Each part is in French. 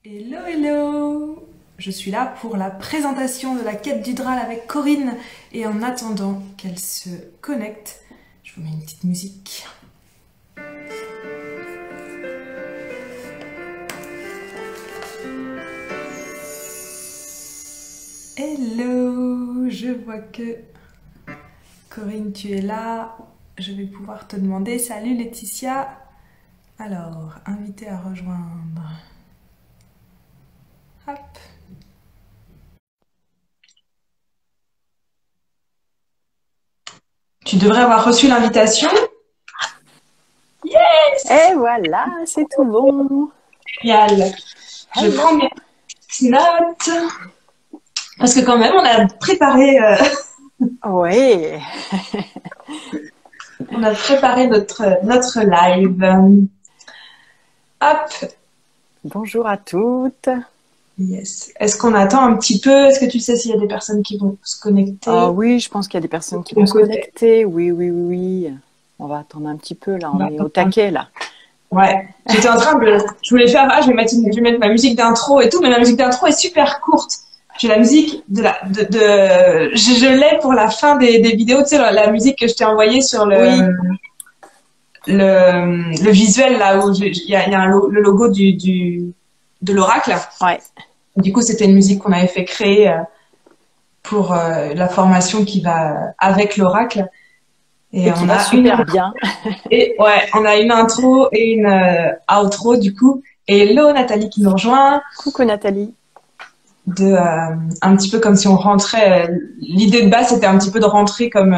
Hello, hello! Je suis là pour la présentation de la quête du Graal avec Corinne. Et en attendant qu'elle se connecte, je vous mets une petite musique. Hello! Je vois que Corinne, tu es là. Je vais pouvoir te demander. Salut Laetitia! Alors, invité à rejoindre. Hop. Tu devrais avoir reçu l'invitation. Yes! Et voilà, c'est tout bon. Génial. Je prends mes petites notes. Parce que quand même, on a préparé, Oui. on a préparé notre live. Hop. Bonjour à toutes. Yes. Est-ce qu'on attend un petit peu? Est-ce que tu sais s'il y a des personnes qui vont se connecter? Ah oui, je pense qu'il y a des personnes qui vont se connecter. Oui, oui, oui. On va attendre un petit peu là. On est au taquet là. Ouais. J'étais en train de, je voulais faire, je vais mettre ma musique d'intro et tout, mais ma musique d'intro est super courte. J'ai la musique je l'ai pour la fin des vidéos, tu sais, la musique que je t'ai envoyée sur le visuel là où il y a le logo de l'oracle. Ouais. Du coup, c'était une musique qu'on avait fait créer pour la formation qui va avec l'oracle. Et qui va super bien. Et ouais, on a une intro et une outro du coup. Et hello Nathalie qui nous rejoint. Coucou Nathalie. Un petit peu comme si on rentrait. L'idée de base, c'était un petit peu de rentrer comme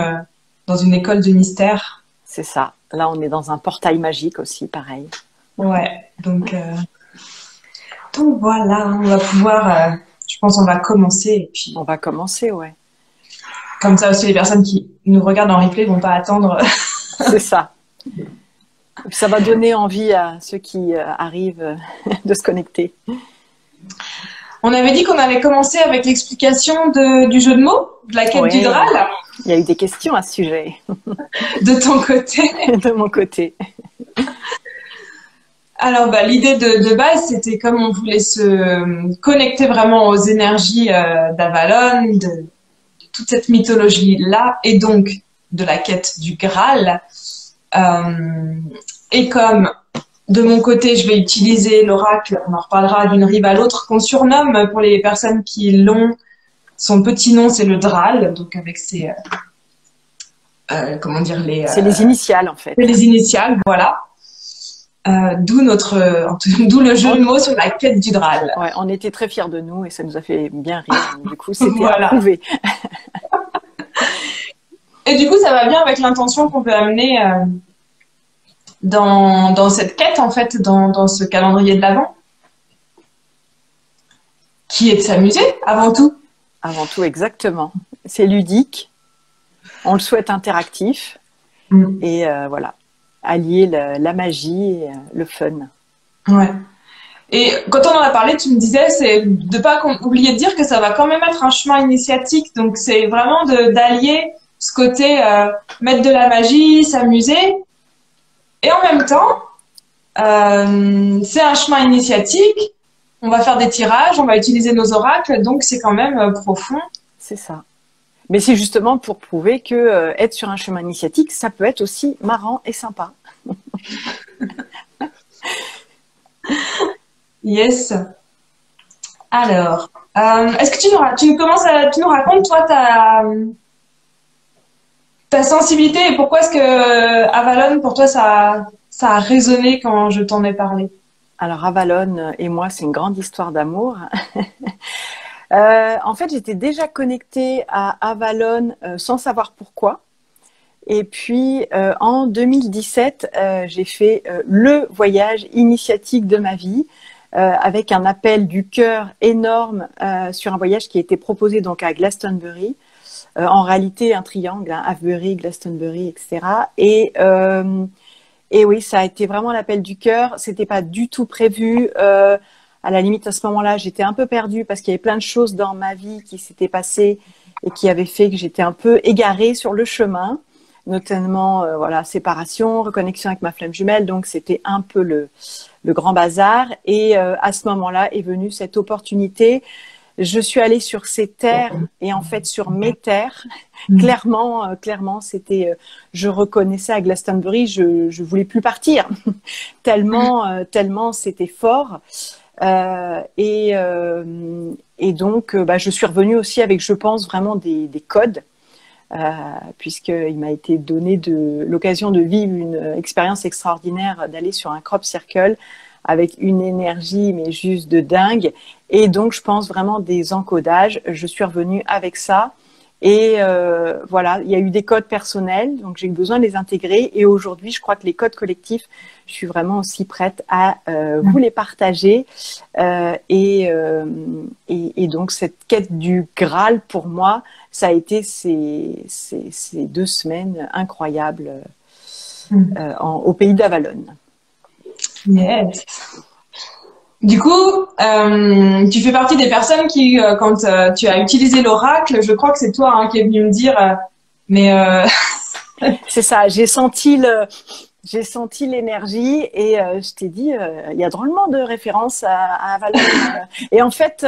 dans une école de mystère. C'est ça. Là, on est dans un portail magique aussi, pareil. Ouais. Donc voilà, on va pouvoir. Je pense on va commencer et puis. On va commencer, ouais. Comme ça aussi, les personnes qui nous regardent en replay vont pas attendre. C'est ça. Ça va donner envie à ceux qui arrivent de se connecter. On avait dit qu'on allait commencer avec l'explication du jeu de mots, de la quête du Graal. Il y a eu des questions à ce sujet. De ton côté. De mon côté. Alors, l'idée de base, c'était comme on voulait se connecter vraiment aux énergies d'Avalon, de toute cette mythologie-là, et donc de la quête du Graal. Et comme de mon côté, je vais utiliser l'oracle, on en reparlera d'une rive à l'autre, qu'on surnomme pour les personnes qui l'ont, son petit nom, c'est le Dral, donc avec ses, comment dire, c'est les initiales en fait. Les initiales, voilà. D'où le jeu de mots sur la quête du Dral. Ouais, on était très fiers de nous et ça nous a fait bien rire. Du coup, c'était approuvé. Et du coup, ça va bien avec l'intention qu'on peut amener dans cette quête, en fait, dans ce calendrier de l'Avent, qui est de s'amuser, avant tout. Avant tout, exactement. C'est ludique, on le souhaite interactif, et voilà, allier la magie et le fun. Ouais. Et quand on en a parlé, tu me disais, c'est de pas oublier de dire que ça va quand même être un chemin initiatique, donc c'est vraiment d'allier ce côté mettre de la magie, s'amuser, et en même temps, c'est un chemin initiatique. On va faire des tirages, on va utiliser nos oracles, donc c'est quand même profond. C'est ça. Mais c'est justement pour prouver que être sur un chemin initiatique, ça peut être aussi marrant et sympa. Yes. Alors, est-ce que tu nous racontes toi ta sensibilité et pourquoi est-ce que Avalon pour toi ça a résonné quand je t'en ai parlé? Alors Avalon et moi, c'est une grande histoire d'amour. En fait, j'étais déjà connectée à Avalon sans savoir pourquoi. Et puis, en 2017, j'ai fait le voyage initiatique de ma vie avec un appel du cœur énorme sur un voyage qui a été proposé donc à Glastonbury. En réalité, un triangle, hein, Avebury, Glastonbury, etc. Et oui, ça a été vraiment l'appel du cœur. C'était pas du tout prévu. À la limite, à ce moment-là, j'étais un peu perdue parce qu'il y avait plein de choses dans ma vie qui s'étaient passées et qui avaient fait que j'étais un peu égarée sur le chemin. notamment voilà, séparation, reconnexion avec ma flamme jumelle. Donc, c'était un peu le grand bazar. Et à ce moment-là est venue cette opportunité. Je suis allée sur ces terres et en fait sur mes terres. Clairement, c'était. Je reconnaissais à Glastonbury, je voulais plus partir tellement c'était fort. Et donc, je suis revenue aussi avec, je pense, vraiment des codes. Puisqu'il m'a été donné l'occasion de vivre une expérience extraordinaire, d'aller sur un crop circle avec une énergie mais juste de dingue, et donc je pense vraiment des encodages. Je suis revenue avec ça et voilà, il y a eu des codes personnels, donc j'ai eu besoin de les intégrer, et aujourd'hui je crois que les codes collectifs, je suis vraiment aussi prête à vous les partager, et donc cette quête du Graal pour moi, ça a été ces 2 semaines incroyables au pays d'Avalon. Yes. Du coup, tu fais partie des personnes qui, quand tu as utilisé l'oracle, je crois que c'est toi qui est venu me dire, C'est ça, j'ai senti l'énergie, et je t'ai dit, il y a drôlement de références à Avalon. Et en fait,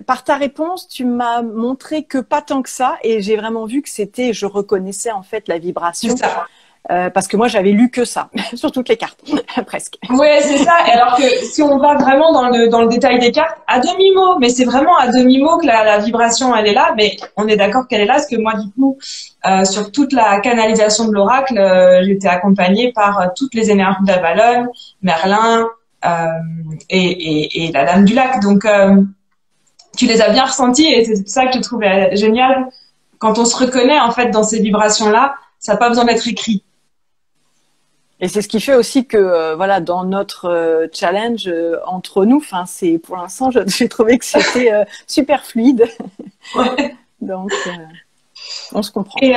par ta réponse, tu m'as montré que pas tant que ça, et j'ai vraiment vu que je reconnaissais en fait la vibration. C'est ça. Parce que moi, j'avais lu que ça, sur toutes les cartes, presque. Ouais, c'est ça. Et alors que si on va vraiment dans le détail des cartes, à demi-mot, mais c'est vraiment à demi-mot que la vibration, elle est là, mais on est d'accord qu'elle est là, parce que moi, du coup, sur toute la canalisation de l'oracle, j'étais accompagnée par toutes les énergies d'Avalon, Merlin, et la Dame du Lac. Donc, tu les as bien ressenties, et c'est ça que je trouvais génial. Quand on se reconnaît, en fait, dans ces vibrations-là, ça n'a pas besoin d'être écrit. Et c'est ce qui fait aussi que, voilà, dans notre challenge entre nous, enfin, pour l'instant, j'ai trouvé que c'était super fluide. Ouais. Donc, on se comprend. Et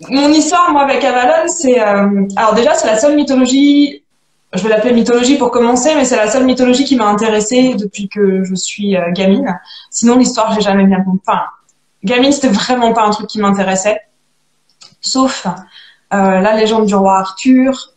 mon histoire, moi, avec Avalon, c'est, alors déjà, c'est la seule mythologie, je vais l'appeler mythologie pour commencer, mais c'est la seule mythologie qui m'a intéressée depuis que je suis gamine. Sinon, l'histoire, j'ai jamais bien compris. Enfin, gamine, c'était vraiment pas un truc qui m'intéressait. Sauf la légende du roi Arthur,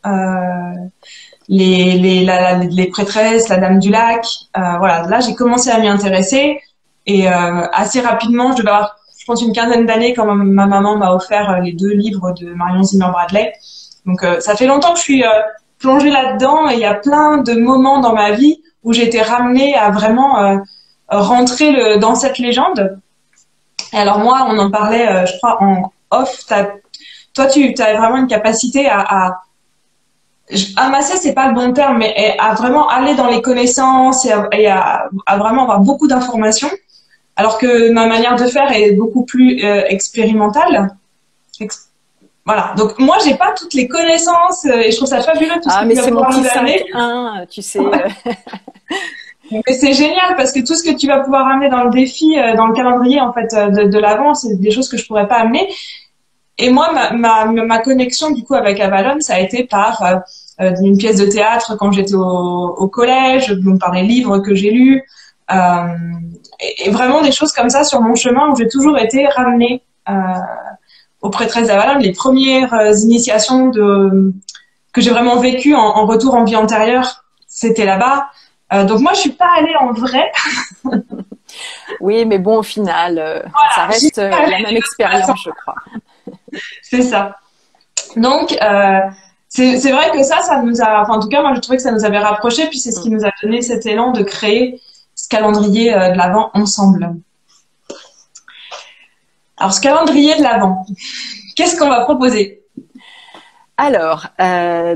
les prêtresses, la Dame du Lac. Voilà, là j'ai commencé à m'y intéresser, et assez rapidement, je devais avoir, je pense, une quinzaine d'années quand ma maman m'a offert les 2 livres de Marion Zimmer Bradley. Donc ça fait longtemps que je suis plongée là-dedans, et il y a plein de moments dans ma vie où j'ai été ramenée à vraiment rentrer dans cette légende. Et alors moi, on en parlait, je crois, en off. Toi, tu as vraiment une capacité à amasser, c'est pas le bon terme, mais à vraiment aller dans les connaissances, et à vraiment avoir beaucoup d'informations, alors que ma manière de faire est beaucoup plus expérimentale. Voilà. Donc moi, j'ai pas toutes les connaissances, et je trouve ça fabuleux tout ce que mais tu vas c'est mon pouvoir petit nous amener. 5-1, tu sais. Mais c'est génial, parce que tout ce que tu vas pouvoir amener dans le défi, dans le calendrier en fait de l'avant, c'est des choses que je pourrais pas amener. Et moi, ma connexion du coup avec Avalon, ça a été par une pièce de théâtre quand j'étais au collège, donc par des livres que j'ai lus, et vraiment des choses comme ça sur mon chemin où j'ai toujours été ramenée aux prêtresses d'Avalon. Les premières initiations que j'ai vraiment vécues en retour en vie antérieure, c'était là-bas. Donc moi, je suis pas allée en vrai. Oui, mais bon, au final, voilà, ça reste la même expérience, je crois. C'est ça. Donc, c'est vrai que ça nous a, enfin, en tout cas, moi, je trouvais que ça nous avait rapprochés, puis c'est ce qui nous a donné cet élan de créer ce calendrier de l'Avent ensemble. Alors, ce calendrier de l'Avent, qu'est-ce qu'on va proposer? Alors,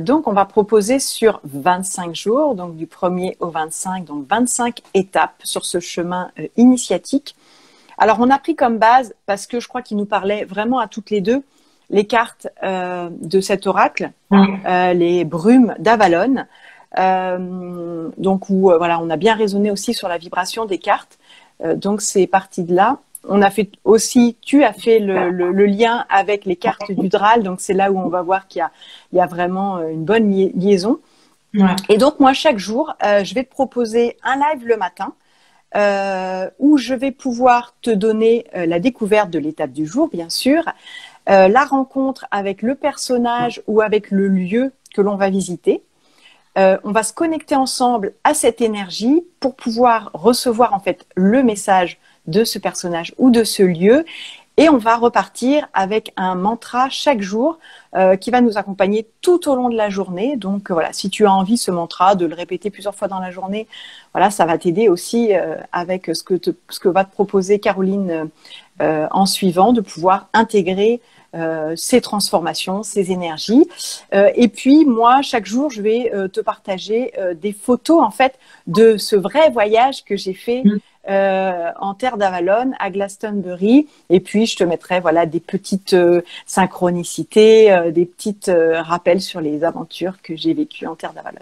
donc, on va proposer sur 25 jours, donc du 1er au 25, donc 25 étapes sur ce chemin initiatique. Alors, on a pris comme base, parce que je crois qu'il nous parlait vraiment à toutes les deux, les cartes de cet oracle, les brumes d'Avalon. Donc, où voilà, on a bien raisonné aussi sur la vibration des cartes. Donc, c'est parti de là. On a fait aussi, tu as fait le lien avec les cartes du Graal. Donc, c'est là où on va voir qu'il y a vraiment une bonne liaison. Ouais. Et donc, moi, chaque jour, je vais te proposer un live le matin. Où je vais pouvoir te donner la découverte de l'étape du jour, bien sûr, la rencontre avec le personnage ou avec le lieu que l'on va visiter. On va se connecter ensemble à cette énergie pour pouvoir recevoir en fait le message de ce personnage ou de ce lieu. Et on va repartir avec un mantra chaque jour qui va nous accompagner tout au long de la journée. Donc voilà, si tu as envie ce mantra de le répéter plusieurs fois dans la journée, voilà, ça va t'aider aussi avec ce que va te proposer Caroline en suivant, de pouvoir intégrer ces transformations, ces énergies. Et puis moi, chaque jour, je vais te partager des photos en fait de ce vrai voyage que j'ai fait en terre d'Avalon à Glastonbury. Et puis je te mettrai voilà des petites synchronicités, des petites rappels sur les aventures que j'ai vécues en terre d'Avalon.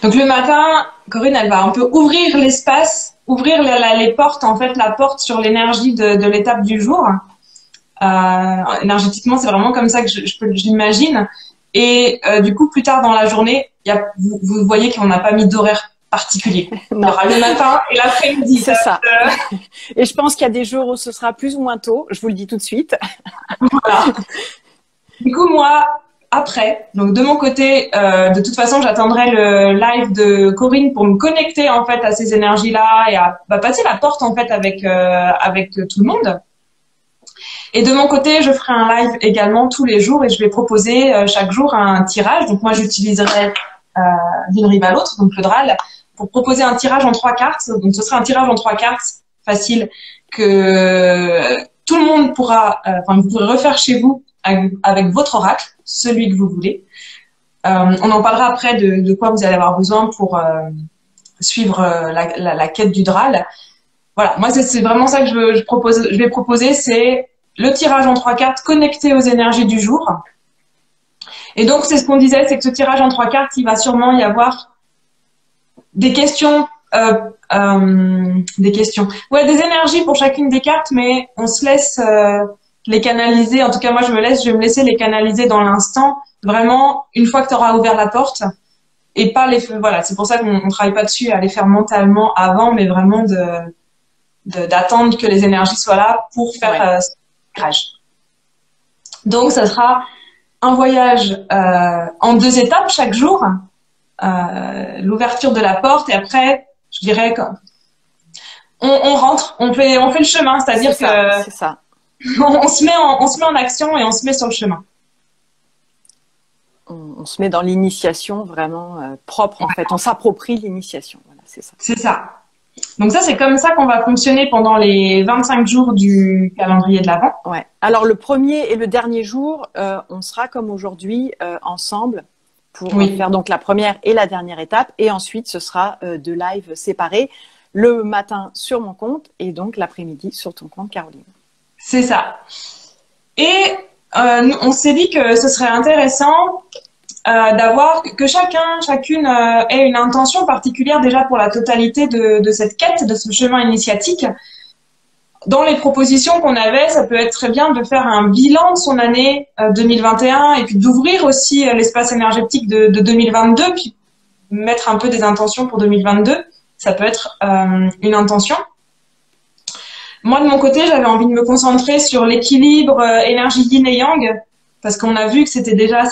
Donc le matin, Corinne, elle va un peu ouvrir l'espace, ouvrir les portes, en fait, la porte sur l'énergie de l'étape du jour. Énergétiquement, c'est vraiment comme ça que j'imagine. Et du coup, plus tard dans la journée, vous voyez qu'on n'a pas mis d'horaire particulier. Il y aura le matin et l'après-midi. C'est ça. Et je pense qu'il y a des jours où ce sera plus ou moins tôt. Je vous le dis tout de suite. Voilà. Du coup, moi, après, donc de mon côté, de toute façon, j'attendrai le live de Corinne pour me connecter en fait à ces énergies-là et à passer la porte en fait avec tout le monde. Et de mon côté, je ferai un live également tous les jours et je vais proposer chaque jour un tirage. Donc moi, j'utiliserai d'une rive à l'autre, donc le Dral, pour proposer un tirage en 3 cartes. Donc ce sera un tirage en 3 cartes facile que tout le monde pourra, vous pourrez refaire chez vous avec votre oracle, celui que vous voulez. On en parlera après de quoi vous allez avoir besoin pour suivre la quête du Dral. Voilà, moi c'est vraiment ça que je vais proposer, c'est le tirage en 3 cartes connecté aux énergies du jour. Et donc c'est ce qu'on disait, c'est que ce tirage en 3 cartes, il va sûrement y avoir des questions, des énergies pour chacune des cartes, mais on se laisse les canaliser. En tout cas, moi je vais me laisser les canaliser dans l'instant, vraiment une fois que tu auras ouvert la porte, et pas voilà, c'est pour ça qu'on travaille pas dessus à les faire mentalement avant, mais vraiment d'attendre que les énergies soient là pour faire ce tirage. Donc ça sera un voyage en 2 étapes chaque jour, l'ouverture de la porte et après, je dirais on rentre, on fait le chemin, c'est-à-dire que c'est ça. on se met en action et on se met sur le chemin. On se met dans l'initiation vraiment propre en fait, on s'approprie l'initiation, voilà, c'est ça. C'est ça. Donc ça, c'est comme ça qu'on va fonctionner pendant les 25 jours du calendrier de l'Avent. Ouais. Alors le premier et le dernier jour, on sera comme aujourd'hui ensemble pour faire donc la première et la dernière étape, et ensuite ce sera 2 lives séparés, le matin sur mon compte et donc l'après-midi sur ton compte, Caroline. C'est ça. Et on s'est dit que ce serait intéressant d'avoir que chacune ait une intention particulière déjà pour la totalité de cette quête, de ce chemin initiatique. Dans les propositions qu'on avait, ça peut être très bien de faire un bilan de son année 2021 et puis d'ouvrir aussi l'espace énergétique de 2022, puis mettre un peu des intentions pour 2022. Ça peut être une intention. Moi, de mon côté, j'avais envie de me concentrer sur l'équilibre énergie yin et yang, parce qu'on a vu que ça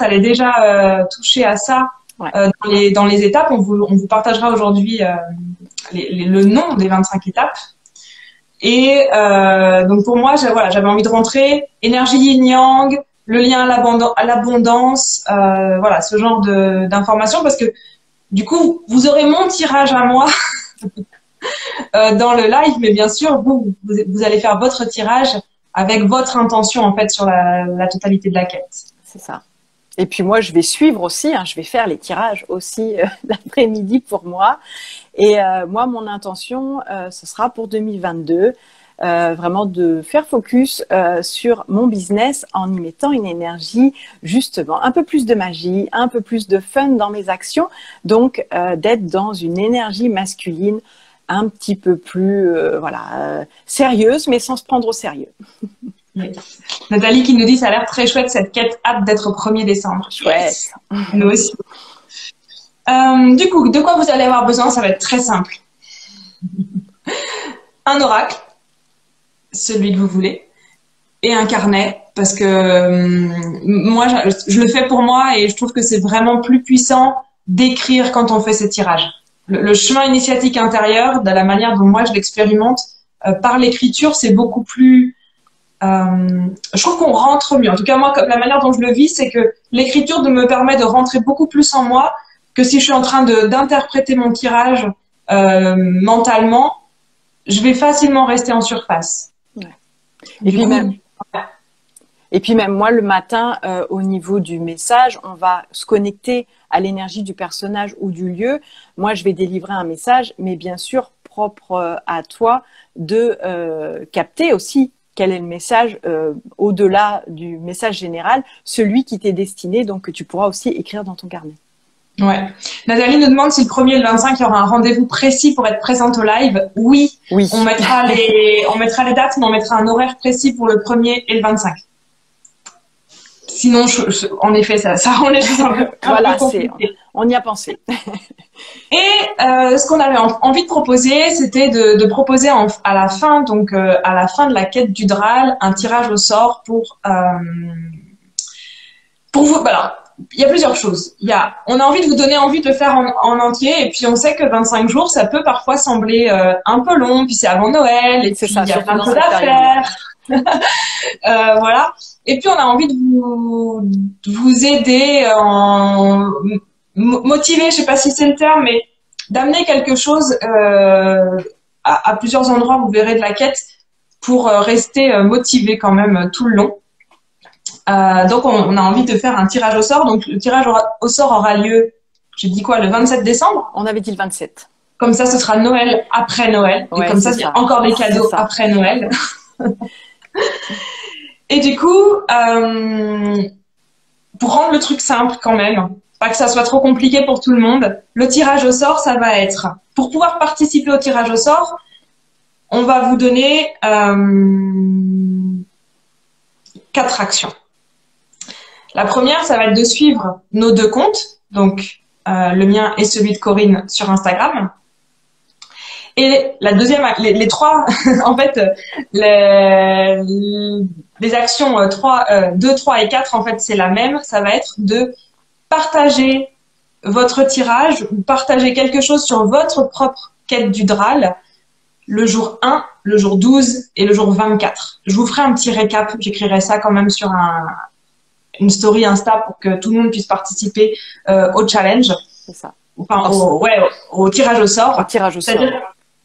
allait déjà toucher à ça dans les étapes. On vous partagera aujourd'hui le nom des 25 étapes. Et donc pour moi, j'avais envie de rentrer énergie yin-yang, le lien à l'abondance, voilà, ce genre d'informations, parce que du coup, vous aurez mon tirage à moi dans le live, mais bien sûr, vous allez faire votre tirage avec votre intention en fait sur la totalité de la quête. C'est ça. Et puis moi, je vais suivre aussi, je vais faire les tirages aussi l'après-midi pour moi. Et moi, mon intention, ce sera pour 2022, vraiment de faire focus sur mon business en y mettant une énergie, justement, un peu plus de magie, un peu plus de fun dans mes actions. Donc, d'être dans une énergie masculine un petit peu plus sérieuse, mais sans se prendre au sérieux. Oui. Nathalie qui nous dit ça a l'air très chouette cette quête, hâte d'être au 1er décembre. Chouette. Nous aussi. Du coup, de quoi vous allez avoir besoin? Ça va être très simple. Un oracle, celui que vous voulez. et un carnet parce que moi, je le fais pour moi et je trouve que c'est vraiment plus puissant d'écrire quand on fait ces tirages. Le chemin initiatique intérieur, de la manière dont moi je l'expérimente, par l'écriture, c'est beaucoup plus... je trouve qu'on rentre mieux. En tout cas, moi, la manière dont je le vis, c'est que l'écriture me permet de rentrer beaucoup plus en moi que si je suis en train d'interpréter mon tirage mentalement, je vais facilement rester en surface. Ouais. Et puis même moi, le matin, au niveau du message, on va se connecter à l'énergie du personnage ou du lieu. Moi, je vais délivrer un message, mais bien sûr, propre à toi de capter aussi quel est le message au-delà du message général, celui qui t'est destiné, donc que tu pourras aussi écrire dans ton carnet. Ouais. Nathalie nous demande si le 1er et le 25, il y aura un rendez-vous précis pour être présente au live. Oui. On mettra les dates, mais on mettra un horaire précis pour le 1er et le 25. Sinon, en effet, ça rend les choses un peu compliquées. On y a pensé. Et ce qu'on avait envie de proposer, c'était de proposer à la fin de la quête du Graal, un tirage au sort pour vous. Alors, il y a plusieurs choses. On a envie de vous donner envie de le faire en entier, et puis on sait que 25 jours, ça peut parfois sembler un peu long, puis c'est avant Noël, et puis il y a plein de choses à faire. Voilà. Et puis on a envie de vous aider, motiver, je sais pas si c'est le terme, mais d'amener quelque chose à plusieurs endroits, vous verrez, de la quête, pour rester motivé quand même tout le long. Donc on a envie de faire un tirage au sort. Donc le tirage au sort aura lieu, j'ai dit quoi, le 27 décembre? On avait dit le 27. Comme ça, ce sera Noël après Noël. Ouais, et comme ça, il y a encore des cadeaux après Noël. Et du coup, pour rendre le truc simple quand même, pas que ça soit trop compliqué pour tout le monde, le tirage au sort, ça va être, pour pouvoir participer au tirage au sort, on va vous donner 4 actions. La première, ça va être de suivre nos 2 comptes, donc le mien et celui de Corinne sur Instagram. Et la deuxième, les 3, en fait, les actions 2, 3 et 4, en fait, c'est la même. Ça va être de partager votre tirage ou partager quelque chose sur votre propre quête du Graal le jour 1, le jour 12 et le jour 24. Je vous ferai un petit récap. J'écrirai ça quand même sur une story Insta pour que tout le monde puisse participer au challenge. C'est ça. Enfin, au tirage au sort. Au tirage au sort.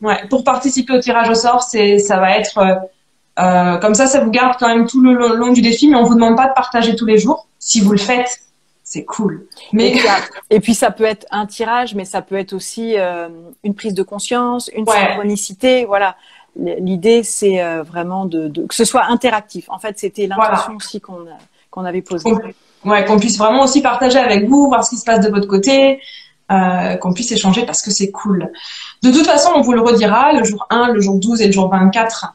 Ouais, pour participer au tirage au sort, ça va être comme ça vous garde quand même tout le long du défi, mais on vous demande pas de partager tous les jours. Si vous le faites, c'est cool. Mais et puis ça peut être un tirage, mais ça peut être aussi une prise de conscience, une synchronicité. Voilà. L'idée, c'est vraiment que ce soit interactif. En fait, c'était l'intention aussi qu'on avait posée. Qu'on puisse vraiment aussi partager avec vous, voir ce qui se passe de votre côté. Qu'on puisse échanger parce que c'est cool. De toute façon, on vous le redira, le jour 1, le jour 12 et le jour 24,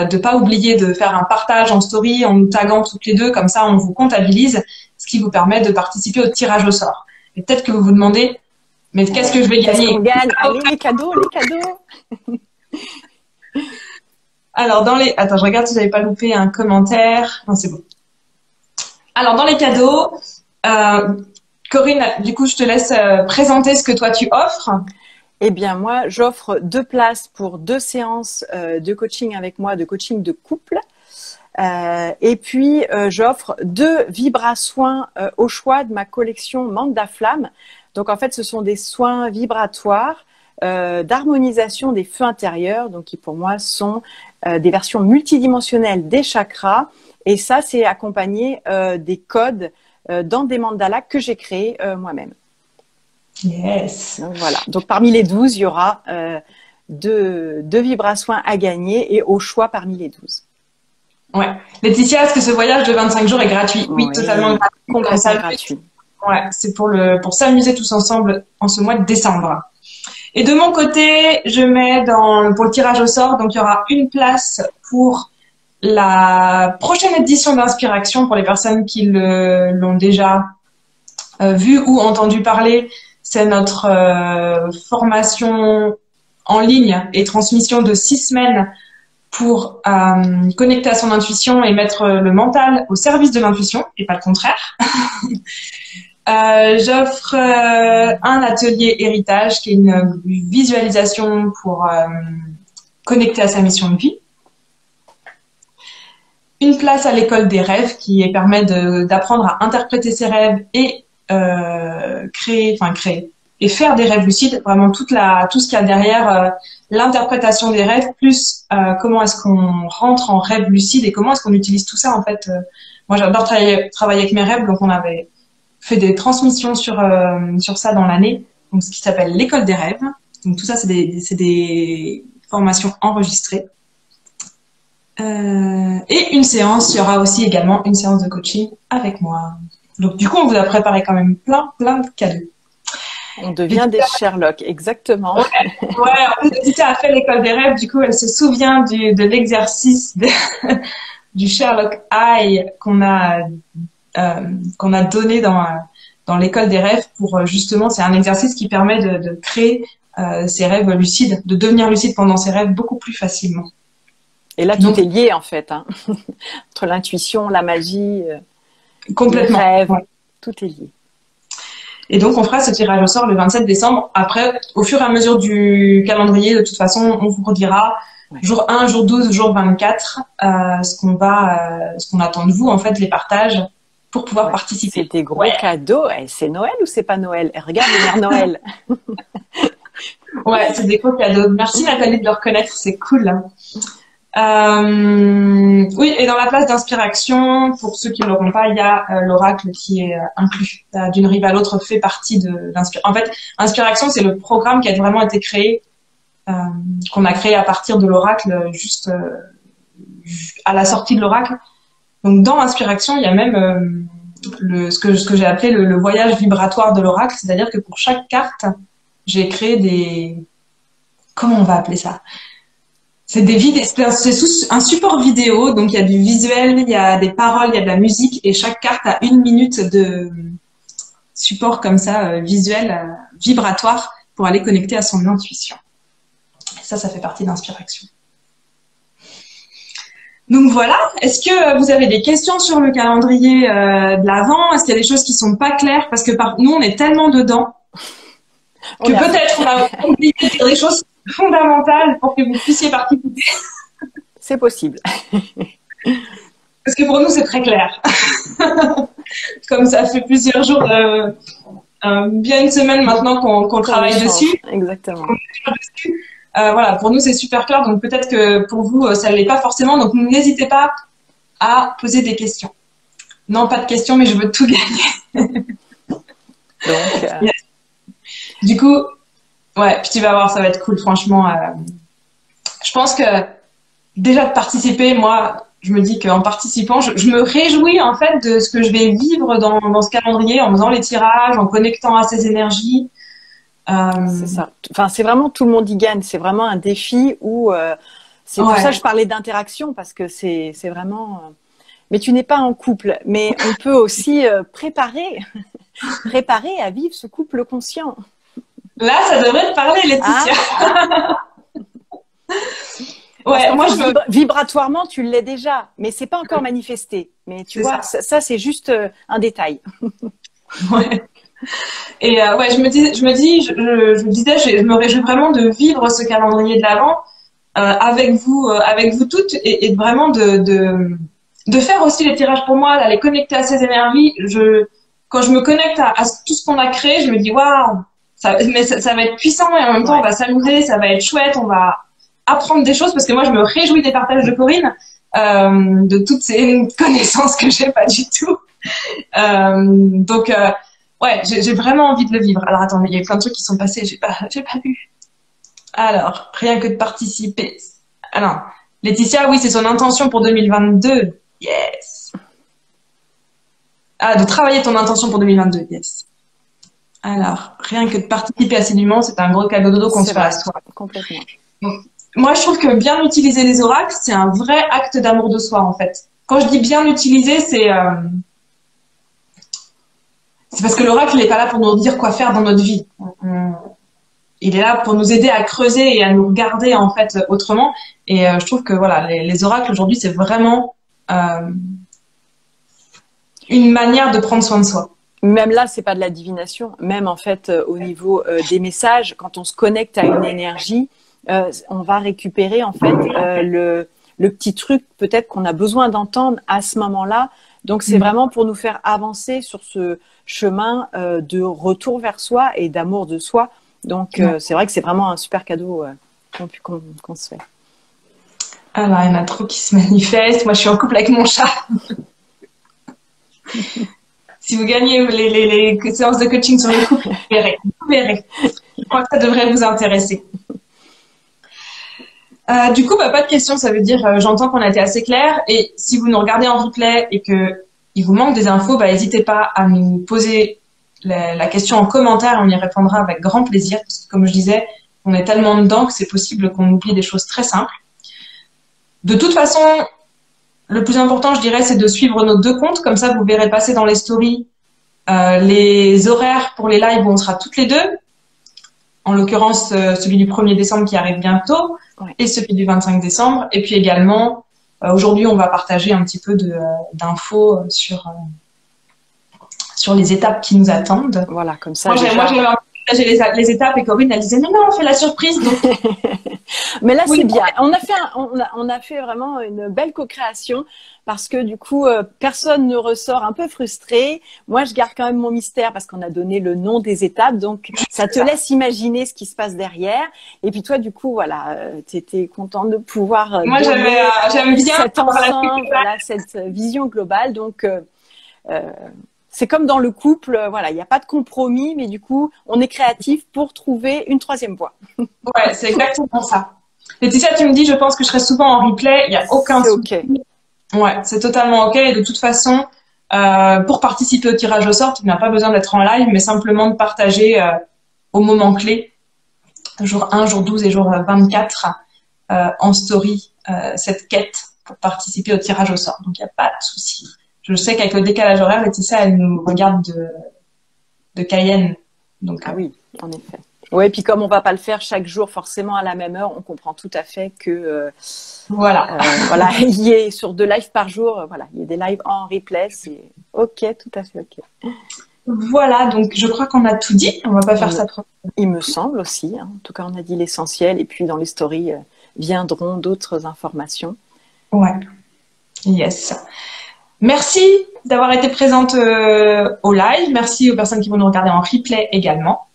de pas oublier de faire un partage en story en nous taguant toutes les 2, comme ça on vous comptabilise, ce qui vous permet de participer au tirage au sort. Et peut-être que vous vous demandez, mais qu'est-ce que je vais gagner? Qu'est-ce qu'on gagne? Allez, les cadeaux. Alors, attends, je regarde si j'avais pas loupé un commentaire. Non, c'est bon. Alors, dans les cadeaux, Corinne, du coup, je te laisse présenter ce que toi tu offres. Eh bien, moi, j'offre 2 places pour 2 séances de coaching avec moi, de coaching de couple. Et puis, j'offre 2 vibra-soins au choix de ma collection Manda Flamme. Donc, en fait, ce sont des soins vibratoires d'harmonisation des feux intérieurs, donc qui pour moi sont des versions multidimensionnelles des chakras. Et ça, c'est accompagné des codes dans des mandalas que j'ai créés moi-même. Yes. Donc voilà. Donc parmi les 12, il y aura 2 vibra-soins à gagner et au choix parmi les 12. Ouais. Laetitia, est-ce que ce voyage de 25 jours est gratuit? Oui, totalement gratuit. Complètement gratuit. Ouais, c'est pour s'amuser tous ensemble en ce mois de décembre. Et de mon côté, je mets pour le tirage au sort, donc il y aura une place pour la prochaine édition d'Inspiration pour les personnes qui l'ont déjà vu ou entendu parler. C'est notre formation en ligne et transmission de 6 semaines pour connecter à son intuition et mettre le mental au service de l'intuition et pas le contraire. J'offre un atelier héritage qui est une visualisation pour connecter à sa mission de vie. Une place à l'école des rêves qui permet d'apprendre à interpréter ses rêves et créer et faire des rêves lucides, vraiment tout ce qu'il y a derrière l'interprétation des rêves, plus comment est-ce qu'on rentre en rêve lucide et comment est-ce qu'on utilise tout ça en fait. Moi j'adore travailler avec mes rêves, donc on avait fait des transmissions sur ça dans l'année, donc ce qui s'appelle l'école des rêves. Donc tout ça c'est des formations enregistrées. Et une séance, il y aura aussi également une séance de coaching avec moi. Donc du coup on vous a préparé quand même plein de cadeaux. On devient des Sherlock, exactement. Ouais, en fait, Laetitia a fait l'école des rêves, du coup, elle se souvient de l'exercice du Sherlock Eye qu'on a donné dans l'école des rêves pour justement, c'est un exercice qui permet de créer ses rêves lucides, de devenir lucide pendant ses rêves beaucoup plus facilement. Et là, tout est lié en fait, hein. Entre l'intuition, la magie, complètement, les rêves, ouais. Tout est lié. Et donc, on fera ce tirage au sort le 27 décembre. Après, au fur et à mesure du calendrier, de toute façon, on vous redira jour 1, jour 12, jour 24, ce qu'on attend de vous, en fait, les partages pour pouvoir participer. C'est des gros cadeaux. C'est Noël ou c'est pas Noël? Regarde le Mère Noël. Ouais, c'est des gros cadeaux. Merci Nathalie de le reconnaître, c'est cool. Oui, et dans la place d'Inspiration, pour ceux qui ne l'auront pas, il y a l'oracle qui est inclus. D'une rive à l'autre fait partie de l'Inspiration. En fait, Inspiration, c'est le programme qui a vraiment été créé, qu'on a créé à partir de l'oracle, juste à la sortie de l'oracle. Donc, dans Inspiration, il y a même ce que j'ai appelé le voyage vibratoire de l'oracle, c'est-à-dire que pour chaque carte, j'ai créé comment on va appeler ça? C'est c'est un support vidéo, donc il y a du visuel, il y a des paroles, il y a de la musique, et chaque carte a 1 minute de support comme ça, visuel, vibratoire, pour aller connecter à son intuition. Et ça fait partie d'Inspiration. Donc voilà, est-ce que vous avez des questions sur le calendrier de l'Avent? Est-ce qu'il y a des choses qui sont pas claires? Parce que nous, on est tellement dedans que peut-être on a oublié de dire des choses fondamentales pour que vous puissiez participer. C'est possible. Parce que pour nous, c'est très clair. Comme ça fait plusieurs jours, bien une semaine maintenant qu'on travaille dessus. Exactement. Voilà, pour nous, c'est super clair. Donc peut-être que pour vous, ça ne l'est pas forcément. Donc n'hésitez pas à poser des questions. Non, pas de questions, mais je veux tout gagner. Donc, yes. Du coup, ouais, puis tu vas voir, ça va être cool, franchement. Je pense que déjà de participer, moi, je me dis qu'en participant, je me réjouis en fait de ce que je vais vivre dans ce calendrier, en faisant les tirages, en connectant à ces énergies. C'est ça. Enfin, c'est vraiment tout le monde y gagne. C'est vraiment un défi où c'est pour ça que je parlais d'interaction, parce que c'est vraiment. Mais tu n'es pas en couple, mais on peut aussi préparer à vivre ce couple conscient. Là, ça devrait te parler, Laetitia. Ouais, moi, vibratoirement, tu l'es déjà, mais c'est pas encore manifesté. Mais tu vois, ça c'est juste un détail. Ouais. Et ouais, je me disais, je me réjouis vraiment de vivre ce calendrier de l'Avent avec vous toutes, et vraiment de faire aussi les tirages pour moi, d'aller connecter à ces énergies. Quand je me connecte à tout ce qu'on a créé, je me dis waouh. Ça va être puissant, et en même temps on va s'amuser, ça va être chouette, on va apprendre des choses, parce que moi je me réjouis des partages de Corinne, de toutes ces connaissances que j'ai pas du tout. Donc ouais, j'ai vraiment envie de le vivre. Alors attendez, il y a plein de trucs qui sont passés, j'ai pas vu. Alors, rien que de participer. Alors, Laetitia, oui, c'est son intention pour 2022. Yes. Ah, de travailler ton intention pour 2022. Yes. Alors, rien que de participer assidûment, c'est un gros cadeau dodo qu'on se fait à soi. Complètement. Donc, moi, je trouve que bien utiliser les oracles, c'est un vrai acte d'amour de soi, en fait. Quand je dis bien utiliser, c'est parce que l'oracle n'est pas là pour nous dire quoi faire dans notre vie. il est là pour nous aider à creuser et à nous regarder en fait autrement. Et je trouve que voilà, les oracles aujourd'hui, c'est vraiment une manière de prendre soin de soi. Même là, c'est pas de la divination. Même en fait, au niveau des messages, quand on se connecte à une énergie, on va récupérer en fait le petit truc peut-être qu'on a besoin d'entendre à ce moment-là. Donc, c'est vraiment pour nous faire avancer sur ce chemin de retour vers soi et d'amour de soi. Donc, c'est vrai que c'est vraiment un super cadeau qu'on se fait. Alors, il y en a trop qui se manifestent. Moi, je suis en couple avec mon chat. Si vous gagnez les séances de coaching sur les couples, vous verrez. Vous verrez. Je crois que ça devrait vous intéresser. Du coup, pas de questions, ça veut dire j'entends qu'on a été assez clair. Et si vous nous regardez en replay et que il vous manque des infos, n'hésitez pas à nous poser la question en commentaire, on y répondra avec grand plaisir. Parce que, comme je disais, on est tellement dedans que c'est possible qu'on oublie des choses très simples. De toute façon, le plus important, je dirais, c'est de suivre nos 2 comptes. Comme ça, vous verrez passer dans les stories les horaires pour les lives où on sera toutes les 2. En l'occurrence, celui du 1er décembre qui arrive bientôt et celui du 25 décembre. Et puis également, aujourd'hui, on va partager un petit peu d'infos sur les étapes qui nous attendent. Voilà, comme ça. Moi, j'avais partagé les étapes et Corinne, elle disait, mais non, on fait la surprise. Donc... Mais là, c'est bien. On a fait vraiment une belle co-création parce que du coup, personne ne ressort un peu frustré. Moi, je garde quand même mon mystère parce qu'on a donné le nom des étapes. Donc, ça te laisse imaginer ce qui se passe derrière. Et puis toi, du coup, voilà, tu étais contente de pouvoir moi, j'aime bien cet ensemble, voilà, cette vision globale. Donc, c'est comme dans le couple, voilà, il n'y a pas de compromis, mais du coup, on est créatif pour trouver une 3e voie. Ouais, c'est exactement ça. Laetitia, tu me dis, je pense que je serai souvent en replay, il n'y a aucun souci. OK. Ouais, c'est totalement OK. Et de toute façon, pour participer au tirage au sort, tu n'as pas besoin d'être en live, mais simplement de partager au moment clé, jour 1, jour 12 et jour 24, en story, cette quête pour participer au tirage au sort. Donc, il n'y a pas de souci. Je sais qu'avec le décalage horaire, Laetitia, elle nous regarde de Cayenne. Donc, ah oui, en effet. Oui, et puis comme on va pas le faire chaque jour forcément à la même heure, on comprend tout à fait que voilà, il y ait sur 2 lives par jour, voilà, il y a des lives en replay, c'est OK, tout à fait OK. Voilà, donc je crois qu'on a tout dit. On va pas faire ça trop. Il me semble aussi. Hein. En tout cas, on a dit l'essentiel, et puis dans les stories viendront d'autres informations. Ouais. Yes. Merci d'avoir été présente au live. Merci aux personnes qui vont nous regarder en replay également.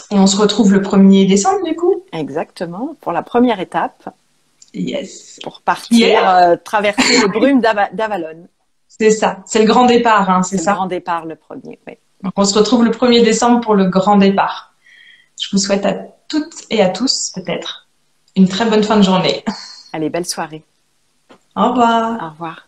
Et on se retrouve le 1er décembre, du coup. Exactement, pour la première étape. Yes. Pour partir traverser les brumes d'Avalon. C'est ça, c'est le grand départ, hein, c'est ça. Le grand départ, le 1er, oui. Donc on se retrouve le 1er décembre pour le grand départ. Je vous souhaite à toutes et à tous, peut-être, une très bonne fin de journée. Allez, belle soirée. Au revoir. Au revoir.